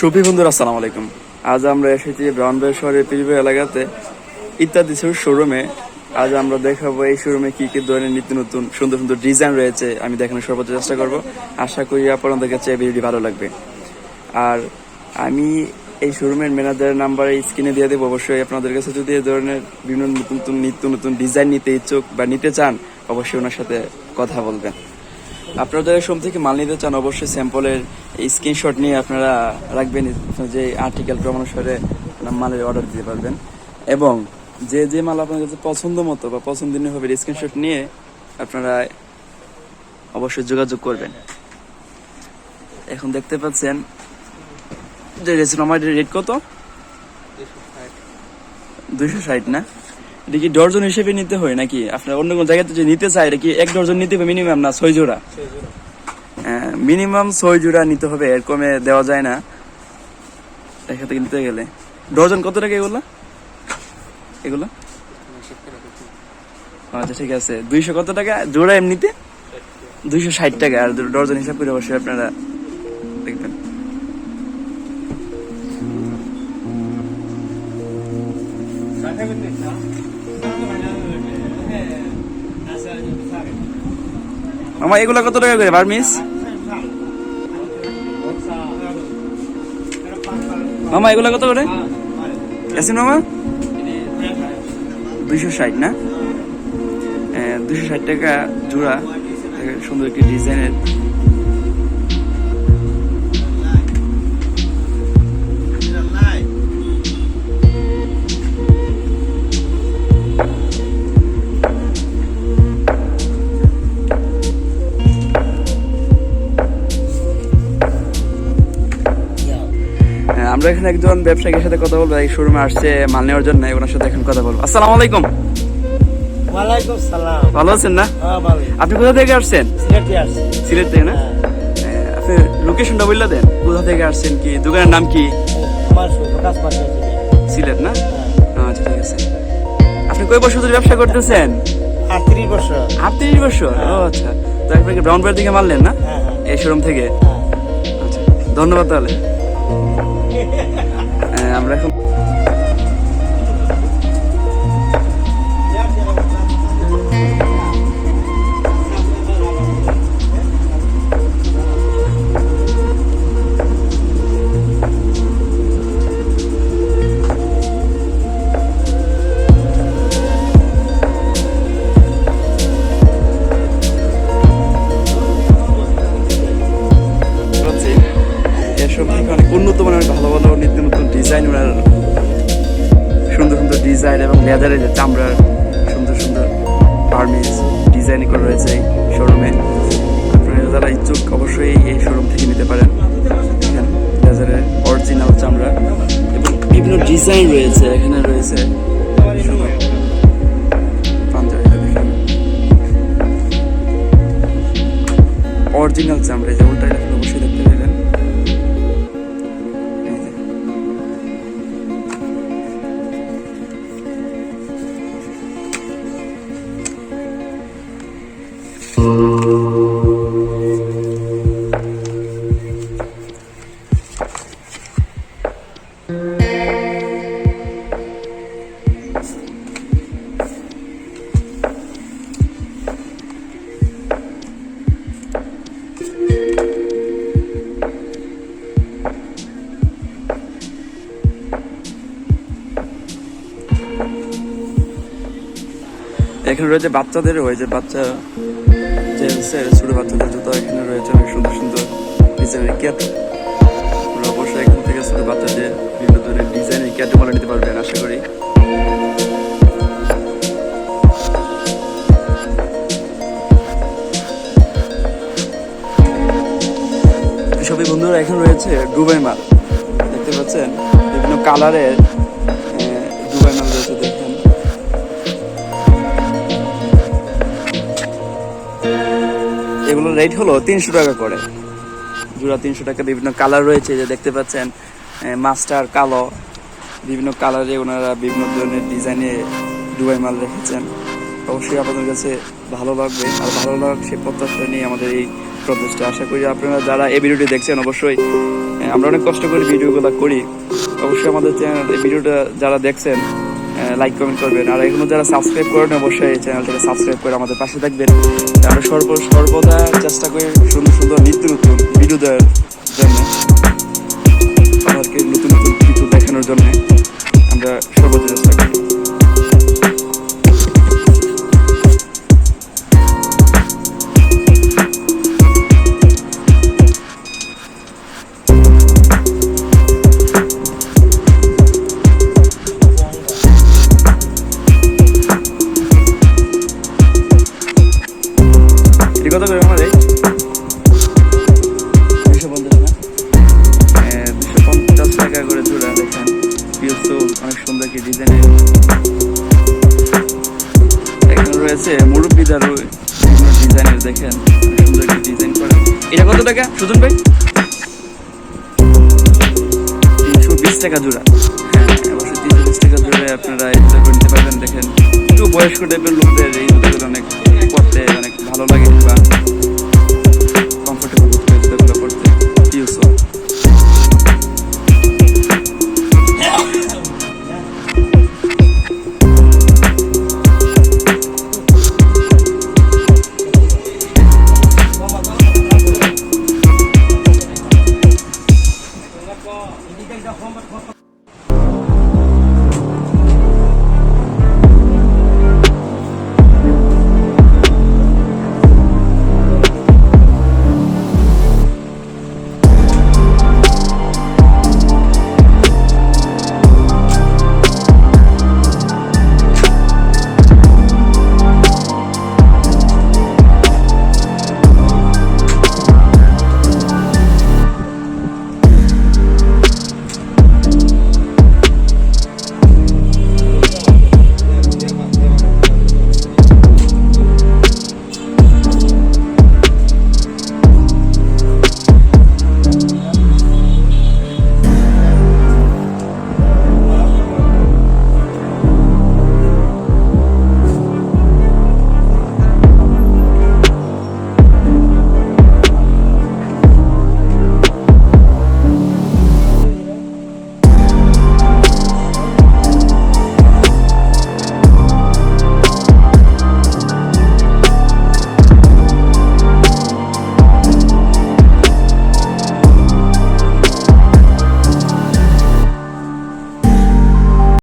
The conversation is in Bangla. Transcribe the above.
সুফি বন্ধুরা আসসালামু আলাইকুম। আজ আমরা এসেছি ব্রাউনবাড়ি শহরের পীরবাড়ি এলাকাতে ইত্যাদি শোরুমে। আজ আমরা দেখাবো এই শোরুমে কি কি ধরনের নিত্য নতুন সুন্দর সুন্দর ডিজাইন রয়েছে। আমি দেখানোর সর্বোচ্চ চেষ্টা করব। আশা করি আপনাদের কাছে এই ভিডিওটি ভালো লাগবে। আর আমি এই শোরুমের ম্যানেজারের নাম্বার স্ক্রিনে দিয়ে দেবো। অবশ্যই আপনাদের কাছে যদি এই ধরনের বিভিন্ন নিত্য নতুন ডিজাইন নিতে ইচ্ছুক বা নিতে চান, অবশ্যই ওনার সাথে কথা বলবেন। আপনারা যারা শোরুম থেকে মাল নিতে চান, অবশ্যই স্যাম্পলের স্ক্রিনশট নিয়ে আপনারা রাখবেন, যে আর্টিকেল অনুসারে মালের অর্ডার দিতে পারবেন। এবং যে যে মাল আপনার কাছে পছন্দ মতো বা পছন্দনীয় হবে স্ক্রিনশট নিয়ে আপনারা অবশ্যই যোগাযোগ করবেন। এখন দেখতে পাচ্ছেন যে রেসিনোমাইটের রেট কত? 260 না? এটা কি ডর্জন হিসেবে নিতে হয় নাকি আপনার অন্য কোন জায়গাতে যে নিতে চাই, এটা কি এক ডর্জন নিতে হবে মিনিমাম, না 6 জোড়া? মিনিমাম 6 জোড়া নিতে হবে, এর কমে দেওয়া যায় না এখান থেকে নিতে গেলে। ডর্জন কত টাকা এগুলো? আচ্ছা ঠিক আছে, 200 কত টাকা জোড়া? এমনিতে 260 টাকা, আর ডর্জন হিসাব করে অবশ্যই আপনারা দেখবেন। মামা এগুলা কত টাকা করে বার্মিস? মামা এগুলা কত করে ইয়াসিন মামা? 260 না? 260 টাকা জোড়া। সুন্দর একটি ডিজাইনের আমরা এখানে একজন ব্যবসায়ীর সাথে কথা বলবো। এই শোরুমে আসছে মাল নেওয়ার জন্য, ওনার সাথে এখন কথা বলবো। আসসালামু আলাইকুম। ওয়ালাইকুম সালাম। ভালো আছেন না? হ্যাঁ ভালো। আপনি কোথা থেকে আসছেন? সিলেট থেকে আসছি। সিলেট থেকে না? আপনি লোকেশনটা বললে দেন, কোথা থেকে আসছেন, কি দোকানের নাম কি? আমার প্রকাশ মার্কেট সিলেট না? আচ্ছা ঠিক আছে। আপনি কয় বছর ধরে ব্যবসা করতেছেন? 38 বছর। 38 বছর? ও আচ্ছা। তো আপনাকে ব্রাউনবাড়ি থেকে মারলেন না এই শোরুম থেকে? আচ্ছা ধন্যবাদ। তাহলে আমরা এখন অনেক উন্নত মানের ভালো ভালো নিত্য নতুন ডিজাইন, ওনার সুন্দর সুন্দর ডিজাইন এবং লেদারের যে চামড়ার সুন্দর সুন্দর বার্মিজ ডিজাইন করা রয়েছে এই শোরুমে। আপনারা যারা ইচ্ছুক অবশ্যই এই শোরুম থেকে নিতে পারেন। এখানে লেদারের অরিজিনাল চামড়া এবং বিভিন্ন ডিজাইন রয়েছে। এখানে রয়েছে পাঞ্জাবিটা দেখেন, অরিজিনাল চামড়া, যে ওটা অবশ্যই দেখতে পাবেন। এখানে রয়েছে বাচ্চাদের, হয়েছে বাচ্চা জেন্টসের ছোট বাচ্চাদের জুতো। এখানে রয়েছে অনেক সুন্দর সুন্দর ডিজাইনের ক্যাট। অবশ্যই এখান থেকে ছোট বাচ্চাদের বিভিন্ন ধরনের ডিজাইনের ক্যাট মালা নিতে পারবেন আশা করি। সবই বন্ধুরা এখানে রয়েছে দুবাই মাল, দেখতে পাচ্ছেন বিভিন্ন কালারের দুবাই মাল রয়েছে। দেখেন এগুলোর রেট হলো 300 টাকা করে জোড়া, 300 টাকা। বিভিন্ন কালার রয়েছে, যে দেখতে পাচ্ছেন মাস্টার কালো, বিভিন্ন কালারে ওনারা বিভিন্ন ধরনের ডিজাইনে দুবাই মাল রেখেছেন। অবশ্যই আপনাদের কাছে ভালো লাগবে, আর ভালো লাগ সে প্রত্যাশা নিয়ে আমাদের এই প্রচেষ্টা। আশা করি আপনারা যারা এই ভিডিওটি দেখছেন অবশ্যই আমরা অনেক কষ্ট করে ভিডিওগুলো করি, অবশ্যই আমাদের চ্যানেল এই ভিডিওটা যারা দেখছেন লাইক কমেন্ট করবেন, আর এখনো যারা সাবস্ক্রাইব করেন অবশ্যই এই চ্যানেলটাকে সাবস্ক্রাইব করে আমাদের পাশে থাকবেন। আমরা সর্বদা চেষ্টা করি সুন্দর সুন্দর নিত্য নতুন ভিডিও দেওয়ার জন্য, আমাদেরকে নতুন নতুন কিছু দেখানোর জন্য আমরা সর্বোচ্চ চেষ্টা করি। কত করে আমাদের 250 টাকা করে জোড়া। দেখেন অনেক সুন্দর কি ডিজাইনের এখানে রয়েছে, মুরব্বীদারও ডিজাইনের দেখেন অনেক সুন্দর কি ডিজাইন করা। এটা কত টাকা সুজন ভাই? 320 টাকা জোড়া। হ্যাঁ অবশ্যই 320 টাকা জোড়ায় আপনারা এটা করে নিতে পারবেন। দেখেন একটু বয়স্ক টাইপের লোকদের এই জুতাগুলো অনেক পরতে অনেক ভালো লাগে বা